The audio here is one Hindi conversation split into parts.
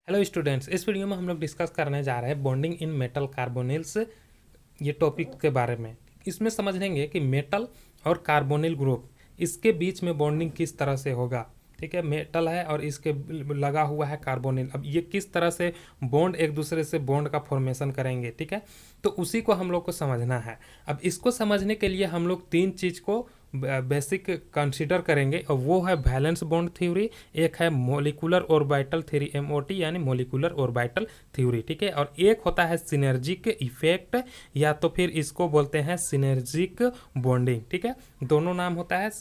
हेलो स्टूडेंट्स, इस वीडियो में हम लोग डिस्कस करने जा रहे हैं बॉन्डिंग इन मेटल कार्बोनिल्स ये टॉपिक के बारे में। इसमें समझ लेंगे कि मेटल और कार्बोनिल ग्रुप इसके बीच में बॉन्डिंग किस तरह से होगा। ठीक है, मेटल है और इसके लगा हुआ है कार्बोनिल। अब ये किस तरह से बॉन्ड एक दूसरे से बॉन्ड का फॉर्मेशन करेंगे। ठीक है, तो उसी को हम लोग को समझना है। अब इसको समझने के लिए हम लोग तीन चीज़ को बेसिक कंसीडर करेंगे और वो है वैलेंस बॉन्ड थ्योरी, एक है मोलिकुलर ऑर्बिटल थ्योरी एमओटी यानी मोलिकुलर ऑर्बिटल थ्योरी। ठीक है, और एक होता है सिनर्जिक इफेक्ट या तो फिर इसको बोलते हैं सिनर्जिक बॉन्डिंग। ठीक है, दोनों नाम होता है।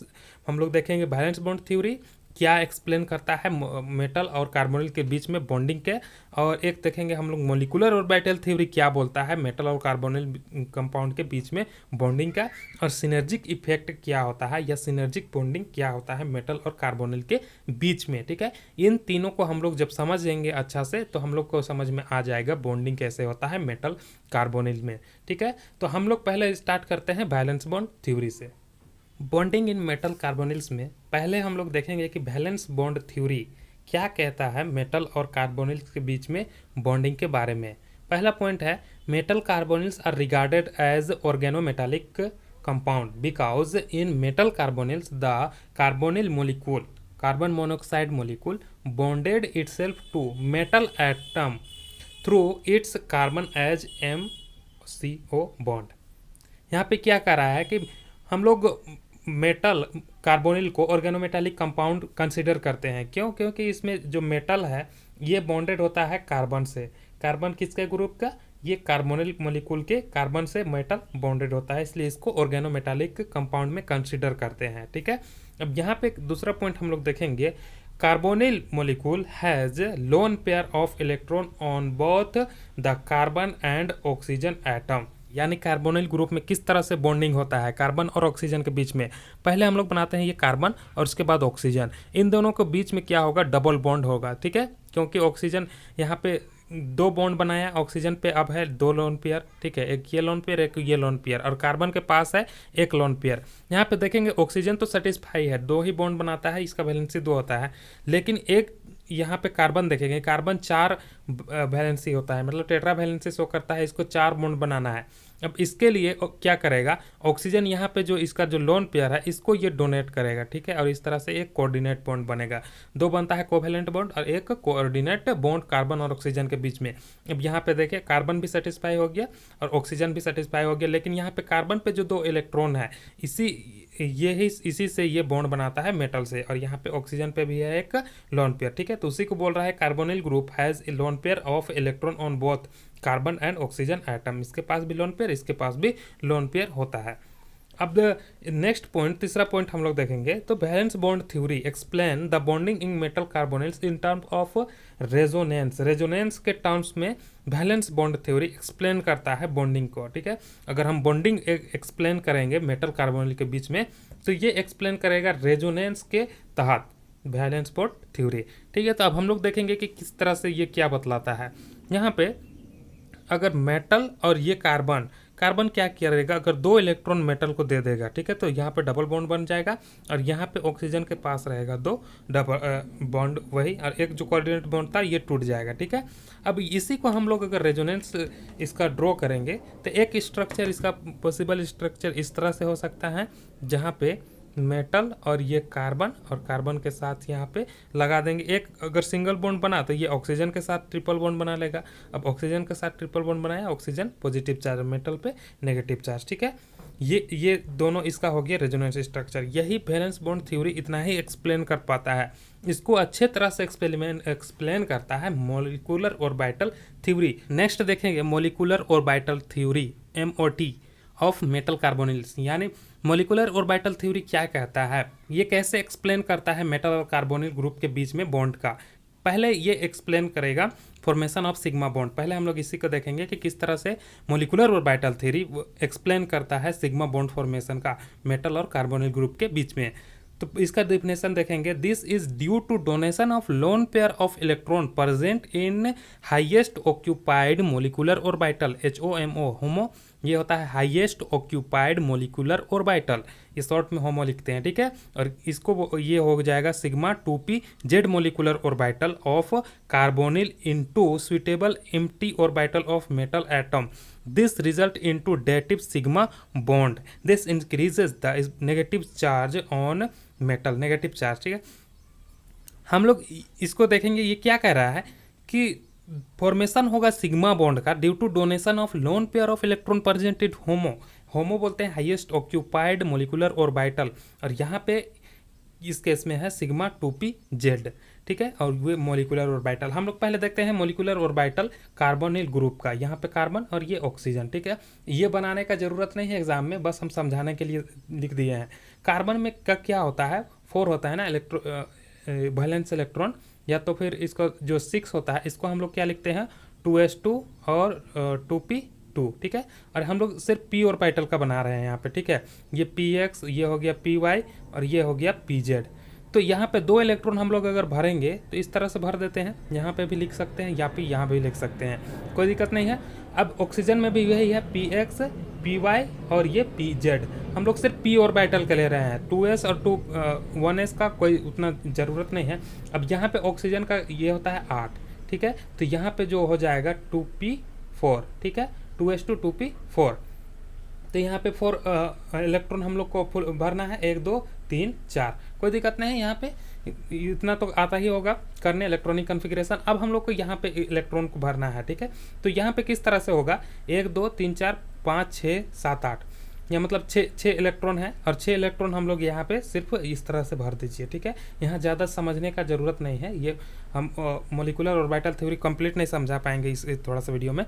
हम लोग देखेंगे वैलेंस बॉन्ड थ्योरी क्या एक्सप्लेन करता है मेटल और कार्बोनिल के बीच में बॉन्डिंग के, और एक देखेंगे हम लोग मोलिकुलर ऑर्बिटल थ्योरी क्या बोलता है मेटल और कार्बोनिल कंपाउंड के बीच में बॉन्डिंग का, और सिनर्जिक इफेक्ट क्या होता है या सिनर्जिक बॉन्डिंग क्या होता है मेटल और कार्बोनिल के बीच में। ठीक है, इन तीनों को हम लोग जब समझेंगे अच्छा से तो हम लोग को समझ में आ जाएगा बॉन्डिंग कैसे होता है मेटल कार्बोनिल में। ठीक है, तो हम लोग पहले स्टार्ट करते हैं वैलेंस बॉन्ड थ्योरी से। बॉन्डिंग इन मेटल कार्बोनिल्स में पहले हम लोग देखेंगे कि वैलेंस बॉन्ड थ्योरी क्या कहता है मेटल और कार्बोनिल्स के बीच में बॉन्डिंग के बारे में। पहला पॉइंट है metal carbonyls are regarded as organometallic compound because in metal carbonyls the carbonyl molecule carbon monoxide molecule bonded itself to metal atom through its carbon as MCO bond. यहाँ पे क्या कर रहा है कि हम लोग मेटल कार्बोनिल को ऑर्गेनोमेटालिक कंपाउंड कंसीडर करते हैं। क्यों? क्योंकि इसमें जो मेटल है ये बॉन्डेड होता है कार्बन से। कार्बन किसके ग्रुप का? ये कार्बोनिल मोलिक्यूल के कार्बन से मेटल बॉन्डेड होता है, इसलिए इसको ऑर्गेनोमेटालिक कंपाउंड में कंसीडर करते हैं। ठीक है, अब यहाँ पे दूसरा पॉइंट हम लोग देखेंगे carbonyl molecule has loan pair of electron on both the carbon and oxygen atom. यानी कार्बोनिल ग्रुप में किस तरह से बॉन्डिंग होता है कार्बन और ऑक्सीजन के बीच में। पहले हम लोग बनाते हैं ये कार्बन और उसके बाद ऑक्सीजन, इन दोनों के बीच में क्या होगा? डबल बॉन्ड होगा। ठीक है, क्योंकि ऑक्सीजन यहाँ पे दो बॉन्ड बनाया, ऑक्सीजन पे अब है दो लोन पेयर। ठीक है, एक ये लोन पेयर एक ये लोन पेयर, और कार्बन के पास है एक लोन पेयर। यहाँ पे देखेंगे ऑक्सीजन तो सेटिस्फाई है, दो ही बॉन्ड बनाता है, इसका वैलेंसी 2 होता है। लेकिन एक यहाँ पे कार्बन देखेंगे, कार्बन 4 वैलेंसी होता है, मतलब टेट्रा वैलेंसी शो करता है, इसको 4 बॉन्ड बनाना है। अब इसके लिए क्या करेगा ऑक्सीजन, यहाँ पे जो इसका जो लोन पेयर है इसको ये डोनेट करेगा। ठीक है, और इस तरह से एक कोऑर्डिनेट बॉन्ड बनेगा। 2 बनता है कोवेलेंट बॉन्ड और एक कोऑर्डिनेट बॉन्ड कार्बन और ऑक्सीजन के बीच में। अब यहाँ पे देखिए कार्बन भी सेटिस्फाई हो गया और ऑक्सीजन भी सेटिस्फाई हो गया, लेकिन यहाँ पे कार्बन पे जो 2 इलेक्ट्रॉन है इसी से ये बॉन्ड बनाता है मेटल से, और यहाँ पे ऑक्सीजन पे भी है एक लोन पेयर। ठीक है, तो उसी को बोल रहा है carbonyl group has a loan pair of electron on both carbon and oxygen atom. इसके पास भी लोन पेयर, इसके पास भी लोन पेयर होता है। अब नेक्स्ट पॉइंट, तीसरा पॉइंट हम लोग देखेंगे तो valence bond theory explain the bonding in metal carbonyls in terms of resonance. Resonance के टर्म्स में वैलेंस बॉन्ड थ्योरी एक्सप्लेन करता है बॉन्डिंग को। ठीक है, अगर हम बॉन्डिंग एक्सप्लेन करेंगे मेटल कार्बोनिल के बीच में तो ये एक्सप्लेन करेगा रेजोनेंस के तहत वैलेंस बॉन्ड थ्योरी। ठीक है, तो अब हम लोग देखेंगे कि किस तरह से ये क्या बतलाता है। यहाँ पे अगर मेटल और ये कार्बन क्या करेगा, अगर 2 इलेक्ट्रॉन मेटल को दे देगा, ठीक है, तो यहाँ पे डबल बॉन्ड बन जाएगा, और यहाँ पे ऑक्सीजन के पास रहेगा 2 डबल बॉन्ड वही, और एक जो कोऑर्डिनेट बॉन्ड था ये टूट जाएगा। ठीक है, अब इसी को हम लोग अगर रेजोनेंस इसका ड्रॉ करेंगे तो एक स्ट्रक्चर, इसका पॉसिबल स्ट्रक्चर इस तरह से हो सकता है जहाँ पे मेटल और ये कार्बन, और कार्बन के साथ यहाँ पे लगा देंगे एक, अगर सिंगल बॉन्ड बना तो ये ऑक्सीजन के साथ ट्रिपल बॉन्ड बना लेगा। अब ऑक्सीजन के साथ ट्रिपल बॉन्ड बनाया, ऑक्सीजन पॉजिटिव चार्ज, मेटल पे नेगेटिव चार्ज। ठीक है, ये दोनों इसका हो गया रेजोनेंस स्ट्रक्चर। यही वैलेंस बॉन्ड थ्योरी इतना ही एक्सप्लेन कर पाता है। इसको अच्छे तरह से एक्सप्लेन करता है मोलिकुलर ऑर्बिटल थ्योरी। नेक्स्ट देखेंगे molecular orbital theory MOT of metal carbonyls, यानी मोलिकुलर ऑर्बिटल थ्योरी क्या कहता है, ये कैसे एक्सप्लेन करता है मेटल और कार्बोनिल ग्रुप के बीच में बॉन्ड का। पहले ये एक्सप्लेन करेगा फॉर्मेशन ऑफ सिग्मा बॉन्ड। पहले हम लोग इसी को देखेंगे कि किस तरह से मोलिकुलर ऑर्बिटल थ्योरी एक्सप्लेन करता है सिग्मा बॉन्ड फॉर्मेशन का मेटल और कार्बोनिल ग्रुप के बीच में। तो इसका डेफिनेशन देखेंगे, this is due to donation of lone pair of electron present in highest occupied molecular orbital HOMO HOMO ये होता है हाईएस्ट ऑक्यूपाइड मोलिकुलर ऑर्बिटल, ये शॉर्ट में होमो लिखते हैं, ठीक है। और इसको ये हो जाएगा sigma 2p Z molecular orbital of carbonyl into suitable empty orbital of metal atom. This result into dative sigma bond, this increases the negative charge on metal, negative charge, ठीक है। हम लोग इसको देखेंगे, ये क्या कह रहा है कि फॉर्मेशन होगा सिग्मा बॉन्ड का due to donation of lone pair of electron presented HOMO, HOMO बोलते हैं हाईएस्ट ऑक्यूपाइड मोलिकुलर ऑर्बिटल, और यहाँ पे इस केस में है सिग्मा 2p जेड, ठीक है। और ये मोलिकुलर ऑर्बिटल, हम लोग पहले देखते हैं मोलिकुलर ऑर्बिटल कार्बोनिल ग्रुप का, यहाँ पे कार्बन और ये ऑक्सीजन, ठीक है। ये बनाने का जरूरत नहीं है एग्जाम में, बस हम समझाने के लिए लिख दिए हैं। कार्बन में का क्या होता है, 4 होता है ना वैलेंस इलेक्ट्रॉन, या तो फिर इसका जो 6 होता है इसको हम लोग क्या लिखते हैं 2s2 और 2p2, ठीक है। और हम लोग सिर्फ p ऑर्बिटल का बना रहे हैं यहाँ पे, ठीक है। ये px, ये हो गया py और ये हो गया pz। तो यहाँ पे 2 इलेक्ट्रॉन हम लोग अगर भरेंगे तो इस तरह से भर देते हैं, यहाँ पे भी लिख सकते हैं या फिर यहाँ भी लिख सकते हैं, कोई दिक्कत नहीं है। अब ऑक्सीजन में भी यही है px, py और ये pz, हम लोग सिर्फ p ऑर्बिटल का ले रहे हैं, 2s और 1s का कोई उतना ज़रूरत नहीं है। अब यहाँ पे ऑक्सीजन का ये होता है 8, ठीक है। तो यहाँ पे जो हो जाएगा 2p4, ठीक है, 2s2 2p4। तो यहाँ पे 4 इलेक्ट्रॉन हम लोग को भरना है, 1 2 3 4, कोई दिक्कत नहीं है। यहाँ पे इतना तो आता ही होगा करने इलेक्ट्रॉनिक कॉन्फ़िगरेशन। अब हम लोग को यहाँ पे इलेक्ट्रॉन को भरना है, ठीक है। तो यहाँ पे किस तरह से होगा, 1 2 3 4 5 6 7 8, या मतलब 6 इलेक्ट्रॉन है, और 6 इलेक्ट्रॉन हम लोग यहाँ पे सिर्फ इस तरह से भर दीजिए, ठीक है। यहाँ ज़्यादा समझने का ज़रूरत नहीं है, ये हम मोलिकुलर ऑर्बिटल थ्योरी कंप्लीट नहीं समझा पाएंगे इस थोड़ा सा वीडियो में।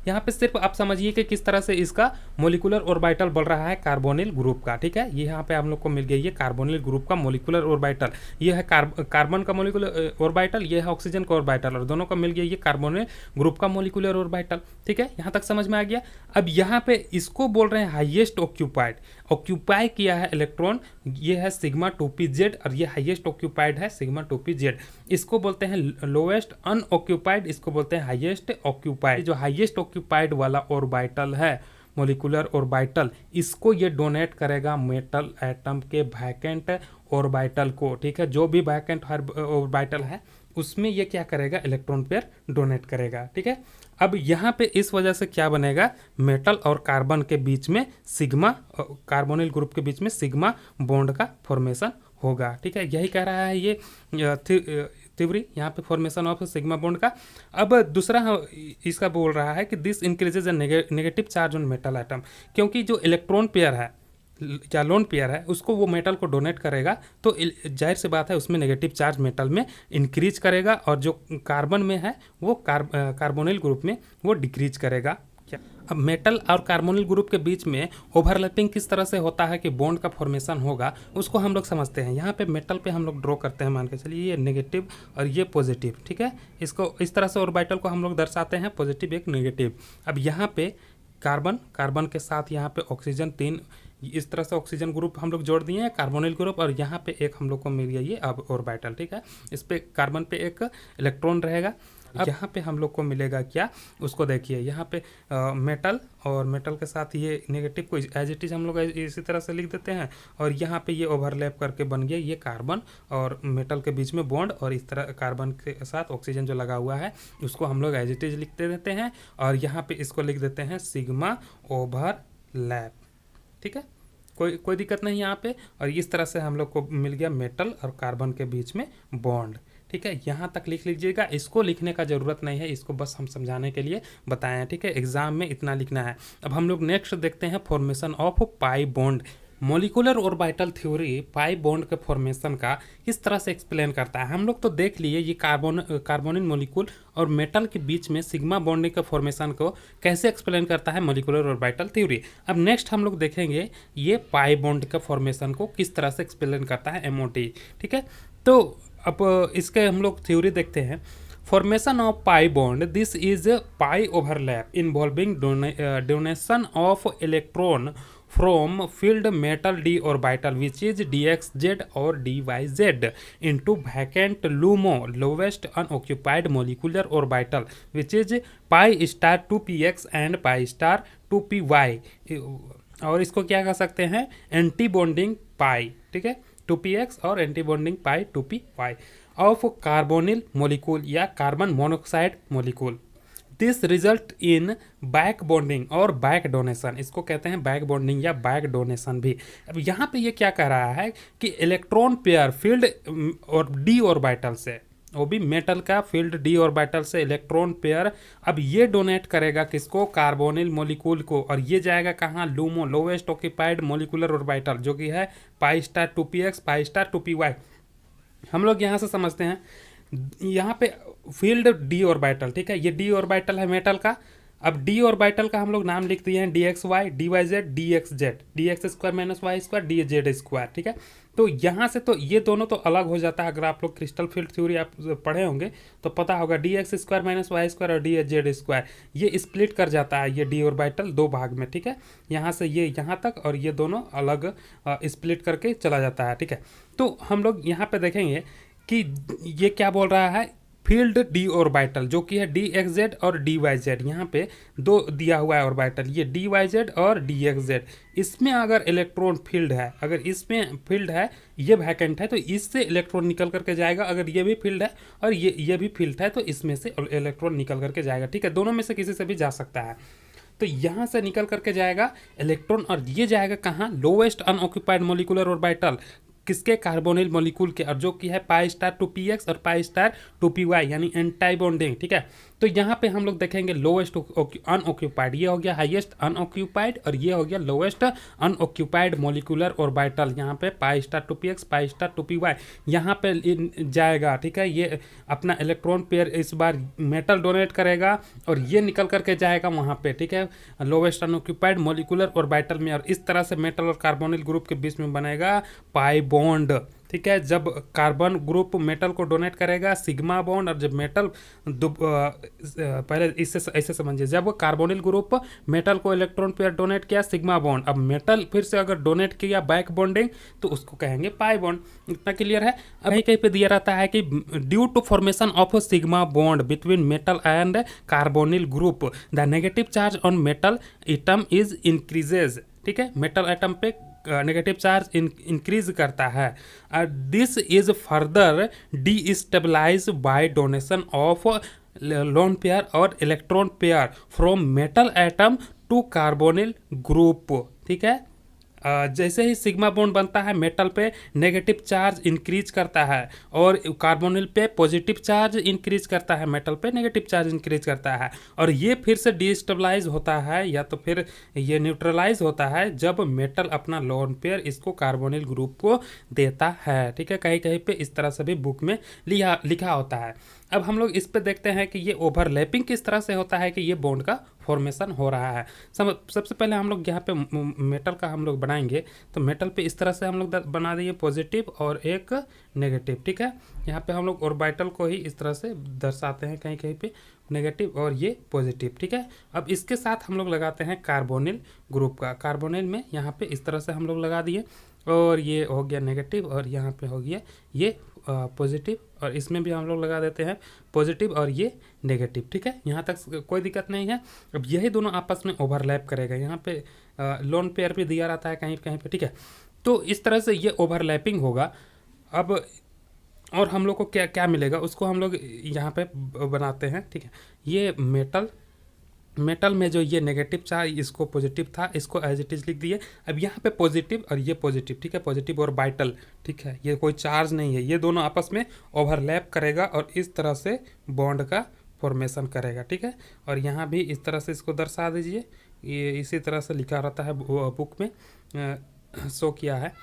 यहाँ पे सिर्फ आप समझिए कि किस तरह से इसका मोलिकुलर ऑर्बिटल बन रहा है कार्बोनिल ग्रुप का, ठीक है। ये यहाँ पे हम लोग को मिल गया ये कार्बोनिल ग्रुप का मोलिकुलर ऑर्बिटल, ये है कार्बन का मोलिकुलर ऑर्बिटल, ये है ऑक्सीजन का ऑर्बिटल, और दोनों का मिल गया ये कार्बोनिल ग्रुप का मोलिकुलर ऑर्बिटल, ठीक है। यहाँ तक समझ में आ गया। अब यहाँ पे इसको बोल रहे हैं हाईएस्ट ऑक्यूपाइड, ऑक्यूपाई किया है इलेक्ट्रॉन, ये है सिग्मा 2p जेड, और ये हाईएस्ट ऑक्यूपाइड है सिग्मा 2p जेड। इसको बोलते हैं लोएस्ट अनऑक्यूपाइड, इसको बोलते हैं हाईएस्ट ऑक्यूपाइड। जो हाईएस्ट ऑक्यूपाइड वाला ऑर्बिटल है मोलिकुलर ऑर्बिटल, इसको ये डोनेट करेगा मेटल एटम के वैकेंट ऑर्बिटल को, ठीक है। जो भी वैकेंट ऑर्बिटल है उसमें ये क्या करेगा, इलेक्ट्रॉन पेयर डोनेट करेगा, ठीक है। अब यहाँ पे इस वजह से क्या बनेगा, मेटल और कार्बन के बीच में सिग्मा, कार्बोनिल ग्रुप के बीच में सिग्मा बॉन्ड का फॉर्मेशन होगा, ठीक है। यही कह रहा है ये थ्योरी यहाँ पे फॉर्मेशन ऑफ सिग्मा बॉन्ड का। अब दूसरा इसका बोल रहा है कि this increases a negative charge on metal atom, क्योंकि जो इलेक्ट्रॉन पेयर है या लोन पेयर है उसको वो मेटल को डोनेट करेगा, तो जाहिर सी बात है उसमें नेगेटिव चार्ज मेटल में इंक्रीज करेगा, और जो कार्बन में है वो कार्बोनिल ग्रुप में वो डिक्रीज करेगा। क्या अब मेटल और कार्बोनिल ग्रुप के बीच में ओवरलैपिंग किस तरह से होता है कि बॉन्ड का फॉर्मेशन होगा, उसको हम लोग समझते हैं। यहाँ पे मेटल पे हम लोग ड्रॉ करते हैं, मान के चलिए ये नेगेटिव और ये पॉजिटिव, ठीक है। इसको इस तरह से ऑर्बिटल को हम लोग दर्शाते हैं, पॉजिटिव एक नेगेटिव। अब यहाँ पे कार्बन के साथ यहाँ पे ऑक्सीजन 3, इस तरह से ऑक्सीजन ग्रुप हम लोग जोड़ दिए हैं, कार्बोनिल ग्रुप, और यहाँ पे एक हम लोग को मिल गया ये अब ऑर्बिटल, ठीक है। इस पे कार्बन पे एक इलेक्ट्रॉन रहेगा। अब यहाँ पे हम लोग को मिलेगा क्या, उसको देखिए, यहाँ पे मेटल और मेटल के साथ ये नेगेटिव को एज इट इज हम लोग इसी तरह से लिख देते हैं, और यहाँ पे ये ओवरलैप करके बन गया ये कार्बन और मेटल के बीच में बॉन्ड, और इस तरह कार्बन के साथ ऑक्सीजन जो लगा हुआ है उसको हम लोग एज इट इज लिखते देते हैं, और यहाँ पे इसको लिख देते हैं सिग्मा ओवरलैप, ठीक है। कोई दिक्कत नहीं यहाँ पे। और इस तरह से हम लोग को मिल गया मेटल और कार्बन के बीच में बॉन्ड, ठीक है। यहाँ तक लिख लीजिएगा, इसको लिखने का ज़रूरत नहीं है, इसको बस हम समझाने के लिए बताए हैं, ठीक है। एग्जाम में इतना लिखना है। अब हम लोग नेक्स्ट देखते हैं formation of pi bond. Molecular orbital theory pi bond के फॉर्मेशन का किस तरह से एक्सप्लेन करता है। हम लोग तो देख लिए ये कार्बोनिल मोलिकुल और मेटल के बीच में सिग्मा बॉन्डिंग के फॉर्मेशन को कैसे एक्सप्लेन करता है मोलिकुलर ऑर्बिटल थ्योरी। अब नेक्स्ट हम लोग देखेंगे ये पाई बॉन्ड के फॉर्मेशन को किस तरह से एक्सप्लेन करता है MOT, ठीक है। तो अब इसके हम लोग थ्योरी देखते हैं। Formation of pi bond, this is pi overlap involving donation of electron from filled metal d orbital which is dxz or dyz into vacant LUMO lowest unoccupied molecular orbital which is pi star 2px and pi star 2p-y, और इसको क्या कह सकते हैं, एंटी बॉन्डिंग पाई, ठीक है, 2px और anti bonding pi 2py of carbonyl molecule या carbon monoxide molecule. This result in back bonding और बैक डोनेशन, इसको कहते हैं बैक बॉन्डिंग या बैक डोनेशन भी। अब यहाँ पे ये क्या कह रहा है कि इलेक्ट्रॉन पेयर फील्ड और डी ऑर्बिटल से, वो भी मेटल का फील्ड डी ऑर्बिटल से इलेक्ट्रॉन पेयर, अब ये डोनेट करेगा किसको, कार्बोनिल मोलिकूल को, और ये जाएगा कहाँ, LUMO, lowest occupied molecular orbital, जो कि है pi star 2px pi star 2py। हम लोग यहाँ से समझते हैं, यहाँ पे फील्ड डी ऑर्बिटल, ठीक है, ये डी ऑर्बिटल है मेटल का। अब डी ऑर्बिटल का हम लोग नाम लिख दिए हैं dxy, dyz, dxz, dx² minus y square, dz square, ठीक है। तो यहाँ से तो ये दोनों तो अलग हो जाता है, अगर आप लोग क्रिस्टल फील्ड थ्योरी आप पढ़े होंगे तो पता होगा, dx² माइनस वाई स्क्वायर और dz स्क्वायर, ये स्प्लिट कर जाता है ये डी ऑर्बिटल दो भाग में, ठीक है, यहाँ से ये यहाँ तक और ये दोनों अलग स्प्लिट करके चला जाता है, ठीक है। तो हम लोग यहाँ पे देखेंगे कि ये क्या बोल रहा है, फील्ड डी ऑर्बिटल जो कि है dxz और dyz, यहाँ पे दो दिया हुआ है ऑर्बिटल, ये dyz और dxz, इसमें अगर इलेक्ट्रॉन फील्ड है, अगर इसमें फील्ड है, ये वैकेंट है, तो इससे इलेक्ट्रॉन निकल करके जाएगा, अगर ये भी फील्ड है और ये भी फील्ड है तो इसमें से इलेक्ट्रॉन निकल करके जाएगा, ठीक है, दोनों में से किसी से भी जा सकता है। तो यहाँ से निकल करके जाएगा इलेक्ट्रॉन और ये जाएगा कहाँ, लोवेस्ट अनऑक्यूपाइड मोलिकुलर ऑर्बिटल, किसके, कार्बोनिल मॉलिक्यूल के, और जो कि है पाई स्टार 2px और पाई स्टार 2py यानी एंटी बॉन्डिंग, ठीक है। तो यहाँ पे हम लोग देखेंगे लोवेस्ट अनऑक्यूपाइड, ये हो गया हाईएस्ट अनऑक्यूपाइड और ये हो गया लोवेस्ट अनऑक्यूपाइड मोलिकुलर ऑर्बिटल, यहाँ पे pi star 2px pi star 2py यहाँ पे जाएगा, ठीक है। ये अपना इलेक्ट्रॉन पेयर इस बार मेटल डोनेट करेगा और ये निकल करके जाएगा वहाँ पे, ठीक है, लोवेस्ट अनऑक्यूपाइड मोलिकुलर ऑर्बिटल में, और इस तरह से मेटल और कार्बोनिल ग्रुप के बीच में बनेगा पाई बॉन्ड, ठीक है। जब कार्बन ग्रुप मेटल को डोनेट करेगा सिग्मा बॉन्ड, और जब मेटल पहले इससे ऐसे समझिए, जब कार्बोनिल ग्रुप मेटल को इलेक्ट्रॉन पेयर डोनेट किया सिग्मा बॉन्ड, अब मेटल फिर से अगर डोनेट किया बैक बॉन्डिंग तो उसको कहेंगे पाई बॉन्ड। इतना क्लियर है। अब कहीं कहीं पे दिया रहता है कि due to formation of sigma bond between metal and carbonyl group the negative charge on metal atom is increases, ठीक है, मेटल एटम पे नेगेटिव चार्ज इंक्रीज करता है। This is further destabilize by donation of lone pair और electron pair from metal atom to carbonyl group, ठीक है। जैसे ही सिग्मा बॉन्ड बनता है मेटल पे नेगेटिव चार्ज इंक्रीज करता है और कार्बोनिल पे पॉजिटिव चार्ज इंक्रीज करता है, मेटल पे नेगेटिव चार्ज इंक्रीज करता है, और ये फिर से डिस्टेबलाइज होता है या तो फिर ये न्यूट्रलाइज होता है जब मेटल अपना लोन पेयर इसको कार्बोनिल ग्रुप को देता है, ठीक है। कहीं कहीं पे इस तरह से भी बुक में लिखा होता है। अब हम लोग इस पे देखते हैं कि ये ओवरलैपिंग किस तरह से होता है कि ये बॉन्ड का फॉर्मेशन हो रहा है। सबसे पहले हम लोग यहाँ पे मेटल का हम लोग बनाएंगे, तो मेटल पे इस तरह से हम लोग बना दिए पॉजिटिव और एक नेगेटिव, ठीक है। यहाँ पे हम लोग ऑर्बिटल को ही इस तरह से दर्शाते हैं, कहीं कहीं पे नेगेटिव और ये पॉजिटिव, ठीक है। अब इसके साथ हम लोग लगाते हैं कार्बोनिल ग्रुप का, कार्बोनिल में यहाँ पे इस तरह से हम लोग लगा दिए, और ये हो गया नेगेटिव और यहाँ पे हो गया ये पॉजिटिव, और इसमें भी हम लोग लगा देते हैं पॉजिटिव और ये नेगेटिव, ठीक है। यहाँ तक कोई दिक्कत नहीं है। अब यही दोनों आपस में ओवरलैप करेगा, यहाँ पे लोन पेयर भी दिया रहता है कहीं कहीं पे, ठीक है। तो इस तरह से ये ओवरलैपिंग होगा। अब और हम लोग को क्या क्या मिलेगा उसको हम लोग यहाँ पे बनाते हैं, ठीक है। ये मेटल में जो ये नेगेटिव चार्ज इसको पॉजिटिव था, इसको एज इट इज लिख दिए। अब यहाँ पे पॉजिटिव और ये पॉजिटिव, ठीक है, पॉजिटिव और बाइटल, ठीक है, ये कोई चार्ज नहीं है, ये दोनों आपस में ओवरलैप करेगा और इस तरह से बॉन्ड का फॉर्मेशन करेगा, ठीक है। और यहाँ भी इस तरह से इसको दर्शा दीजिए, ये इसी तरह से लिखा रहता है बुक में, शो किया है।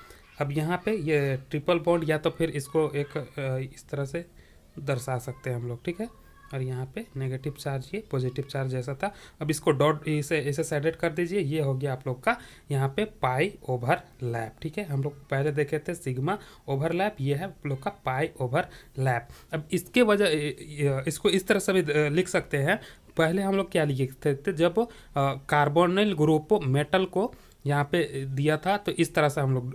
अब यहाँ पे ये ट्रिपल बॉन्ड या तो फिर इसको एक इस तरह से दर्शा सकते हैं हम लोग, ठीक है। और यहाँ पे नेगेटिव चार्ज ये पॉजिटिव चार्ज जैसा था। अब इसको डॉट इसे सेडेट कर दीजिए, ये हो गया आप लोग का यहाँ पे पाई ओवरलैप, ठीक है। हम लोग पहले देखे थे सिग्मा ओवरलैप, ये है आप लोग का पाई ओवरलैप। अब इसके वजह इसको इस तरह से भी लिख सकते हैं। पहले हम लोग क्या लिखते थे, जब कार्बोनिल ग्रुप मेटल को यहाँ पे दिया था तो इस तरह से हम लोग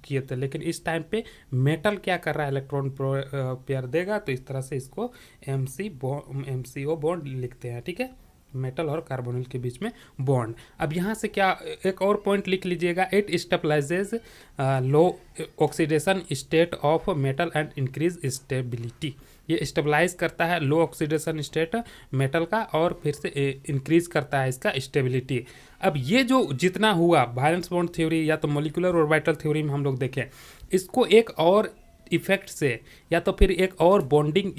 किए थे, लेकिन इस टाइम पे मेटल क्या कर रहा है, इलेक्ट्रॉन पेयर देगा, तो इस तरह से इसको MCO बॉन्ड लिखते हैं, ठीक है। मेटल और कार्बोनिल के बीच में बॉन्ड। अब यहाँ से क्या एक और पॉइंट लिख लीजिएगा, it stabilises low oxidation state of metal and increase stability. ये स्टेबलाइज करता है लो ऑक्सीडेशन स्टेट मेटल का और फिर से इंक्रीज करता है इसका स्टेबिलिटी। अब ये जो जितना हुआ वैलेंस बॉन्ड थ्योरी या तो मॉलिक्यूलर ऑर्बिटल थ्योरी में हम लोग देखें, इसको एक और इफेक्ट से या तो फिर एक और बॉन्डिंग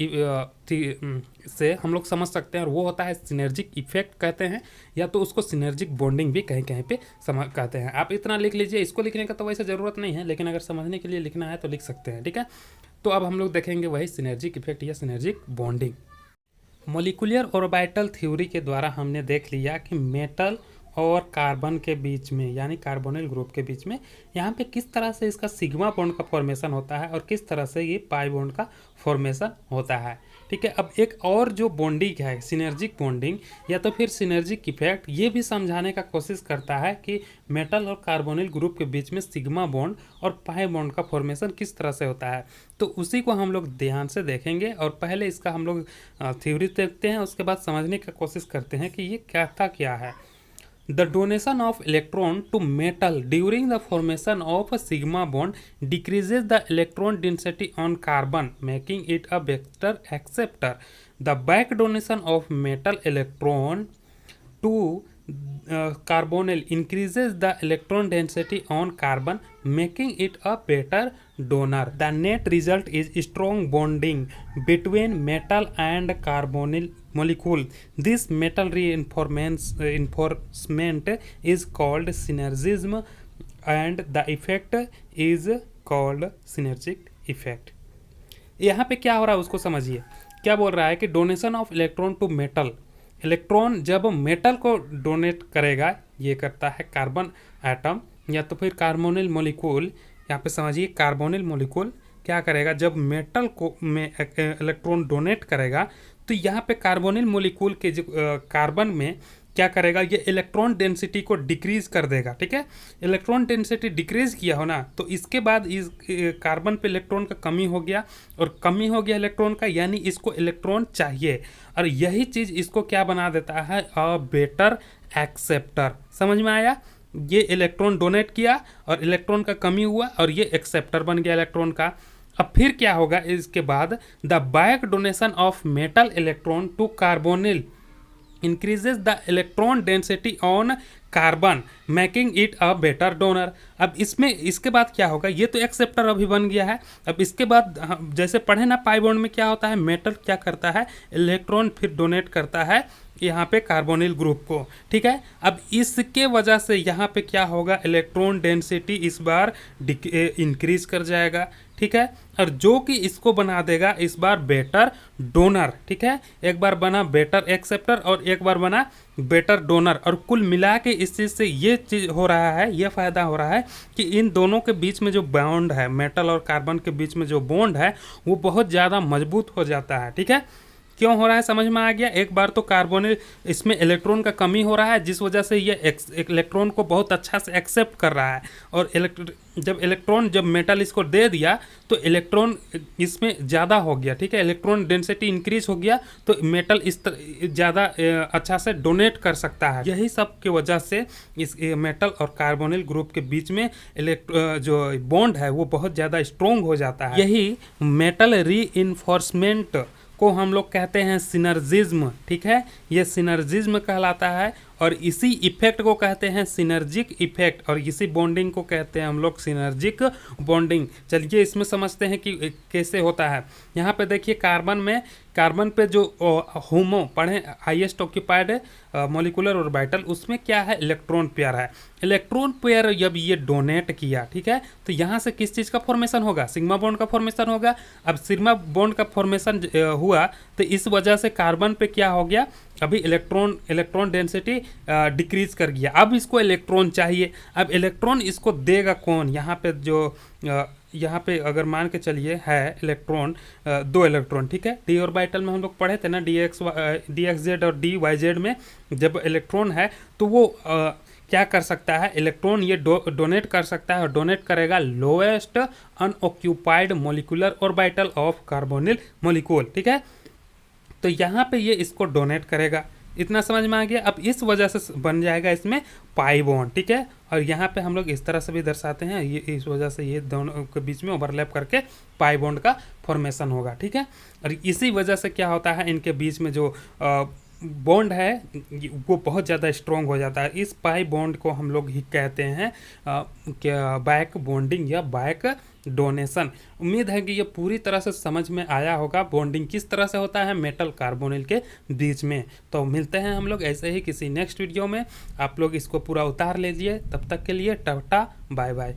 से हम लोग समझ सकते हैं, और वो होता है सिनर्जिक इफेक्ट कहते हैं, या तो उसको सिनर्जिक बॉन्डिंग भी कहीं कहीं पे कहते हैं। आप इतना लिख लीजिए, इसको लिखने का तो वैसे ज़रूरत नहीं है, लेकिन अगर समझने के लिए लिखना है तो लिख सकते हैं, ठीक है। तो अब हम लोग देखेंगे वही सिनर्जिक इफेक्ट या synergic bonding. Molecular orbital theory के द्वारा हमने देख लिया कि मेटल और कार्बन के बीच में यानी कार्बोनिल ग्रुप के बीच में यहाँ पे किस तरह से इसका सिग्मा बॉन्ड का फॉर्मेशन होता है और किस तरह से ये पाई बॉन्ड का फॉर्मेशन होता है, ठीक है। अब एक और जो बॉन्डिंग है सिनर्जिक बॉन्डिंग या तो फिर सिनर्जिक इफेक्ट, ये भी समझाने का कोशिश करता है कि मेटल और कार्बोनिल ग्रुप के बीच में सिग्मा बॉन्ड और पाई बॉन्ड का फॉर्मेशन किस तरह से होता है। तो उसी को हम लोग ध्यान से देखेंगे, और पहले इसका हम लोग थ्योरी देखते हैं, उसके बाद समझने की कोशिश करते हैं कि ये क्या है। The donation of electron to metal during the formation of a sigma bond decreases the electron density on carbon, making it a better acceptor. The back donation of metal electron to carbonyl increases the electron density on carbon, making it a better donor. The net result is strong bonding between metal and carbonyl molecule. This metal reinforcement is called synergism and the effect is called synergic effect. यहाँ पे क्या हो रहा है उसको समझिए। क्या बोल रहा है कि donation of electron to metal, electron जब मेटल को डोनेट करेगा, ये करता है कार्बन एटम या तो फिर कार्बोनिल मॉलिक्यूल। यहाँ पे समझिए कार्बोनिल मॉलिक्यूल क्या करेगा, जब मेटल को में इलेक्ट्रॉन डोनेट करेगा तो यहाँ पे कार्बोनिल मॉलिक्यूल के जो कार्बन में क्या करेगा, ये इलेक्ट्रॉन डेंसिटी को डिक्रीज कर देगा, ठीक है। इलेक्ट्रॉन डेंसिटी डिक्रीज किया हो ना, तो इसके बाद इस कार्बन पे इलेक्ट्रॉन का कमी हो गया, और कमी हो गया इलेक्ट्रॉन का, यानी इसको इलेक्ट्रॉन चाहिए, और यही चीज़ इसको क्या बना देता है, अ बेटर एक्सेप्टर। समझ में आया, ये इलेक्ट्रॉन डोनेट किया और इलेक्ट्रॉन का कमी हुआ और ये एक्सेप्टर बन गया इलेक्ट्रॉन का। अब फिर क्या होगा इसके बाद, the back donation of metal electron to carbonyl increases the electron density on carbon making it a better donor. अब इसमें इसके बाद क्या होगा, ये तो एक्सेप्टर अभी बन गया है। अब इसके बाद जैसे पढ़े ना पाई बॉन्ड में क्या होता है, मेटल क्या करता है, इलेक्ट्रॉन फिर डोनेट करता है यहाँ पे कार्बोनिल ग्रुप को, ठीक है। अब इसके वजह से यहाँ पे क्या होगा, इलेक्ट्रॉन डेंसिटी इस बार इंक्रीज कर जाएगा, ठीक है, और जो कि इसको बना देगा इस बार बेटर डोनर, ठीक है। एक बार बना बेटर एक्सेप्टर और एक बार बना बेटर डोनर, और कुल मिला के इस चीज़ से ये चीज़ हो रहा है, ये फ़ायदा हो रहा है कि इन दोनों के बीच में जो बॉन्ड है, मेटल और कार्बन के बीच में जो बॉन्ड है वो बहुत ज़्यादा मजबूत हो जाता है, ठीक है। क्यों हो रहा है समझ में आ गया। एक बार तो कार्बोनिल इसमें इलेक्ट्रॉन का कमी हो रहा है, जिस वजह से ये इलेक्ट्रॉन को बहुत अच्छा से एक्सेप्ट कर रहा है, और जब मेटल इसको दे दिया तो इलेक्ट्रॉन इसमें ज़्यादा हो गया, ठीक है, इलेक्ट्रॉन डेंसिटी इंक्रीज हो गया, तो मेटल इस ज़्यादा अच्छा से डोनेट कर सकता है। यही सब की वजह से इस मेटल और कार्बोनिल ग्रुप के बीच में जो बॉन्ड है वो बहुत ज़्यादा स्ट्रोंग हो जाता है। यही मेटल रीइंफोर्समेंट को हम लोग कहते हैं सिनर्जिज्म, ठीक है, ये सिनर्जिज्म कहलाता है, और इसी इफेक्ट को कहते हैं सिनर्जिक इफेक्ट, और इसी बॉन्डिंग को कहते हैं हम लोग सिनर्जिक बॉन्डिंग। चलिए इसमें समझते हैं कि कैसे होता है। यहाँ पे देखिए कार्बन पे जो होमो पढ़े हाईएस्ट ऑक्यूपाइड मॉलिक्यूलर ऑर्बिटल, उसमें क्या है, इलेक्ट्रॉन पेयर है। इलेक्ट्रॉन पेयर जब ये डोनेट किया, ठीक है, तो यहाँ से किस चीज़ का फॉर्मेशन होगा, सिग्मा बॉन्ड का फॉर्मेशन होगा। अब सिग्मा बॉन्ड का फॉर्मेशन हुआ तो इस वजह से कार्बन पे क्या हो गया, अभी इलेक्ट्रॉन डेंसिटी डिक्रीज कर गया। अब इसको इलेक्ट्रॉन चाहिए, अब इलेक्ट्रॉन इसको देगा कौन, यहाँ पे अगर मान के चलिए है इलेक्ट्रॉन, दो इलेक्ट्रॉन, ठीक है, डी ऑर्बिटल में हम लोग पढ़े थे ना, डी एक्स जेड और डी वाई जेड में जब इलेक्ट्रॉन है तो वो क्या कर सकता है, इलेक्ट्रॉन ये डोनेट कर सकता है, और डोनेट करेगा lowest unoccupied molecular orbital of carbonyl molecule, ठीक है। तो यहाँ पे ये इसको डोनेट करेगा, इतना समझ में आ गया। अब इस वजह से बन जाएगा इसमें पाई बॉन्ड, ठीक है। और यहाँ पे हम लोग इस तरह से भी दर्शाते हैं, ये इस वजह से ये दोनों के बीच में ओवरलैप करके पाई बॉन्ड का फॉर्मेशन होगा, ठीक है। और इसी वजह से क्या होता है, इनके बीच में जो बॉन्ड है वो बहुत ज़्यादा स्ट्रॉन्ग हो जाता है। इस पाई बॉन्ड को हम लोग ही कहते हैं क्या, बैक बॉन्डिंग या बैक डोनेशन। उम्मीद है कि ये पूरी तरह से समझ में आया होगा बॉन्डिंग किस तरह से होता है मेटल कार्बोनिल के बीच में। तो मिलते हैं हम लोग ऐसे ही किसी नेक्स्ट वीडियो में। आप लोग इसको पूरा उतार लीजिए, तब तक के लिए टाटा बाय बाय।